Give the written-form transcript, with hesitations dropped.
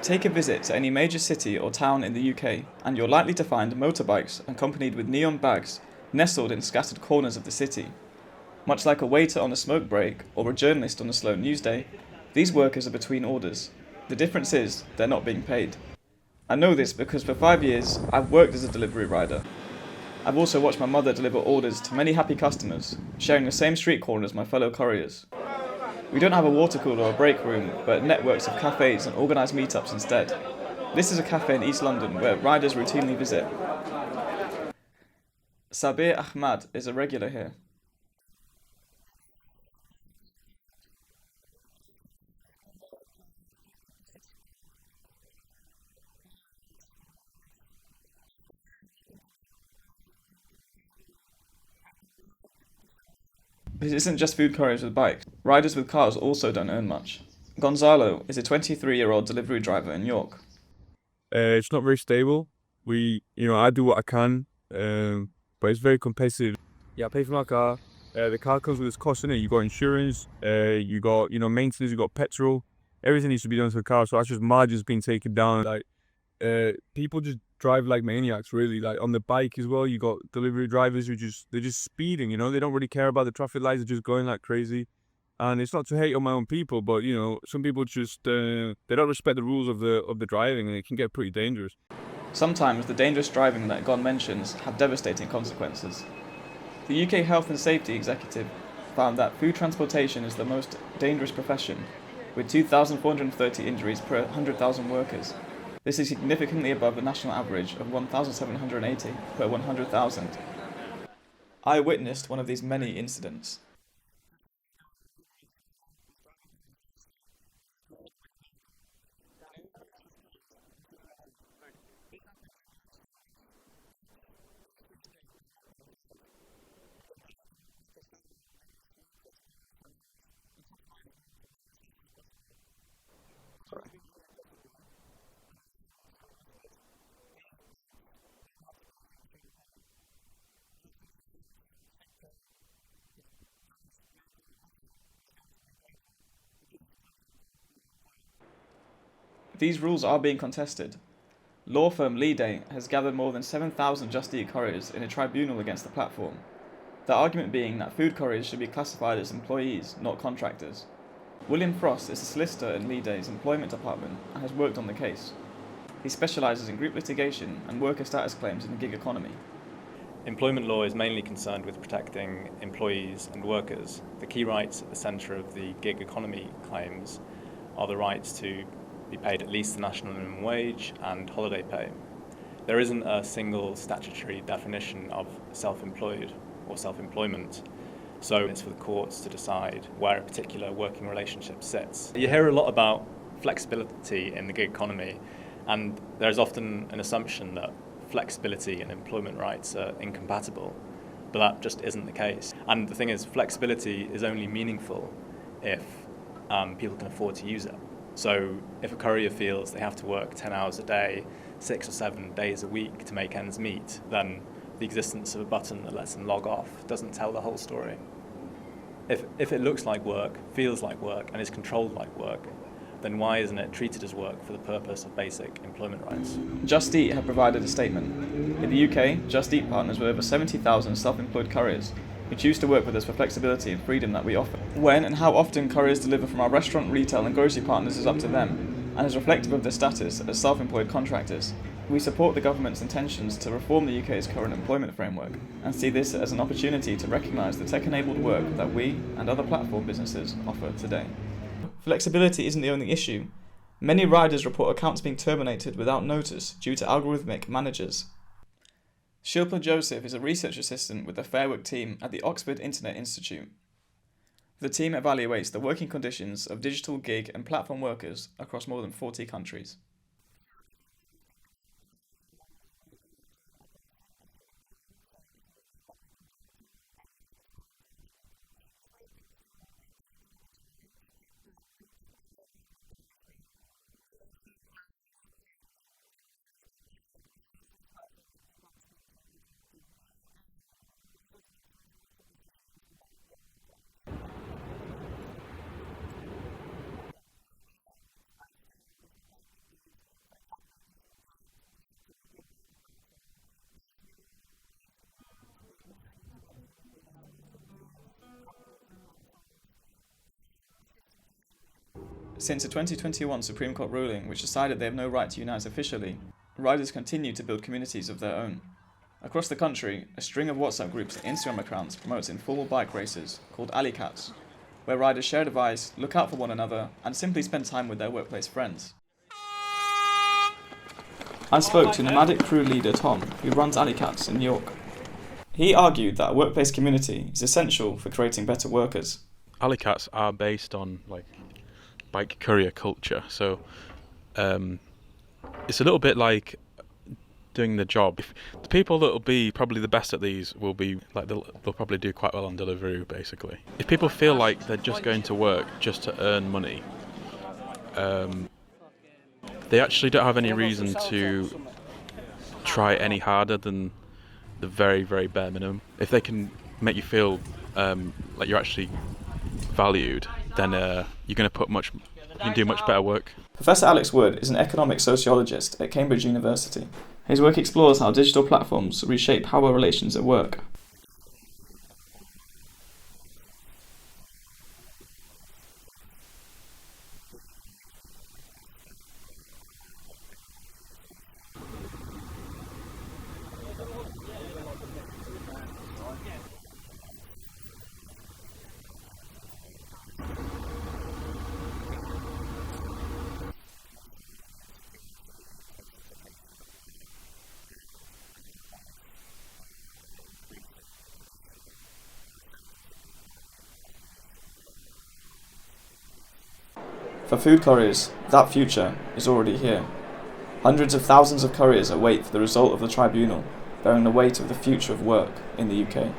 Take a visit to any major city or town in the UK, and you're likely to find motorbikes accompanied with neon bags nestled in scattered corners of the city. Much like a waiter on a smoke break or a journalist on a slow news day, these workers are between orders. The difference is, they're not being paid. I know this because for 5 years, I've worked as a delivery rider. I've also watched my mother deliver orders to many happy customers, sharing the same street corner as my fellow couriers. We don't have a water cooler or break room, but networks of cafes and organised meetups instead. This is a cafe in East London where riders routinely visit. Sabir Ahmad is a regular here. This isn't just food couriers with bikes. Riders with cars also don't earn much. Gonzalo is a 23-year-old delivery driver in York. It's not very stable. I do what I can, but it's very competitive. Yeah, I pay for my car. The car comes with its cost in it. You got insurance, you got maintenance, you got petrol. Everything needs to be done to the car. So that's just margins being taken down. People just drive like maniacs, really. Like on the bike as well, you got delivery drivers who they're just speeding. They don't really care about the traffic lights. They're just going like crazy. And it's not to hate on my own people, but some people just they don't respect the rules of the driving, and it can get pretty dangerous. Sometimes the dangerous driving that Gon mentions have devastating consequences. The UK Health and Safety Executive found that food transportation is the most dangerous profession, with 2,430 injuries per 100,000 workers. This is significantly above the national average of 1,780 per 100,000. I witnessed one of these many incidents. These rules are being contested. Law firm Leaday has gathered more than 7,000 Just Eat couriers in a tribunal against the platform. The argument being that food couriers should be classified as employees, not contractors. William Frost is a solicitor in Leaday's employment department and has worked on the case. He specialises in group litigation and worker status claims in the gig economy. Employment law is mainly concerned with protecting employees and workers. The key rights at the centre of the gig economy claims are the rights to be paid at least the national minimum wage and holiday pay. There isn't a single statutory definition of self-employed or self-employment, so it's for the courts to decide where a particular working relationship sits. You hear a lot about flexibility in the gig economy, and there's often an assumption that flexibility and employment rights are incompatible, but that just isn't the case. And the thing is, flexibility is only meaningful if people can afford to use it. So if a courier feels they have to work 10 hours a day, 6 or 7 days a week to make ends meet, then the existence of a button that lets them log off doesn't tell the whole story. If it looks like work, feels like work, and is controlled like work, then why isn't it treated as work for the purpose of basic employment rights? Just Eat have provided a statement. In the UK, Just Eat partners with over 70,000 self-employed couriers who choose to work with us for flexibility and freedom that we offer. When and how often couriers deliver from our restaurant, retail and grocery partners is up to them, and is reflective of their status as self-employed contractors. We support the government's intentions to reform the UK's current employment framework, and see this as an opportunity to recognise the tech-enabled work that we and other platform businesses offer today. Flexibility isn't the only issue. Many riders report accounts being terminated without notice due to algorithmic managers. Shilpa Joseph is a research assistant with the Fair Work team at the Oxford Internet Institute. The team evaluates the working conditions of digital gig and platform workers across more than 40 countries. Since a 2021 Supreme Court ruling which decided they have no right to unite officially, riders continue to build communities of their own. Across the country, a string of WhatsApp groups and Instagram accounts promotes informal bike races called alley cats, where riders share advice, look out for one another, and simply spend time with their workplace friends. I spoke to nomadic crew leader Tom, who runs alley cats in New York. He argued that a workplace community is essential for creating better workers. Alley cats are based on bike courier culture, so it's a little bit like doing the job. The people that will be probably the best at these will be they'll probably do quite well on Deliveroo, basically. If people feel like they're just going to work just to earn money, they actually don't have any reason to try any harder than the very, very bare minimum. If they can make you feel like you're actually valued, then you're going to you can do much better work. Professor Alex Wood is an economic sociologist at Cambridge University. His work explores how digital platforms reshape power relations at work. For food couriers, that future is already here. Hundreds of thousands of couriers await for the result of the tribunal, bearing the weight of the future of work in the UK.